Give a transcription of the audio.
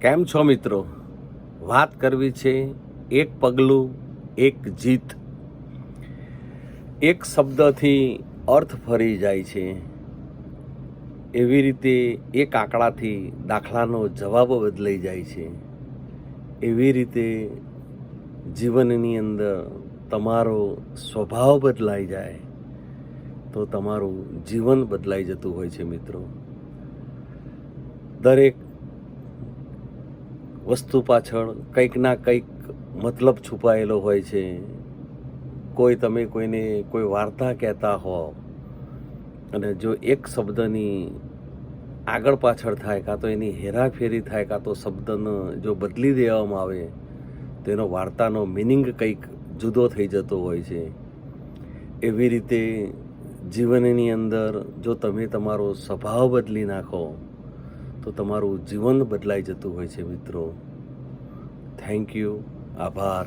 કેમ છો મિત્રો? વાત કરવી છે એક પગલું એક જીત. એક શબ્દથી અર્થ ફરી જાય છે, એવી રીતે એક આંકડાથી દાખલાનો જવાબ બદલાઈ જાય છે. એવી રીતે જીવનની અંદર તમારો સ્વભાવ બદલાઈ જાય તો તમારું જીવન બદલાઈ જતું હોય છે મિત્રો. દરેક વસ્તુ પાછળ કંઈક ના કંઈક મતલબ છુપાયેલો હોય છે. તમે કોઈને કોઈ વાર્તા કહેતા હો અને જો એક શબ્દની આગળ પાછળ થાય, કાં તો એની હેરાફેરી થાય, કાં તો શબ્દનો જો બદલી દેવામાં આવે તો એનો વાર્તાનો મિનિંગ કંઈક જુદો થઈ જતો હોય છે. એવી રીતે જીવનની અંદર જો તમે તમારો સ્વભાવ બદલી નાખો તો તમારું જીવન બદલાઈ જતું હોય છે મિત્રો. Thank you. આભાર.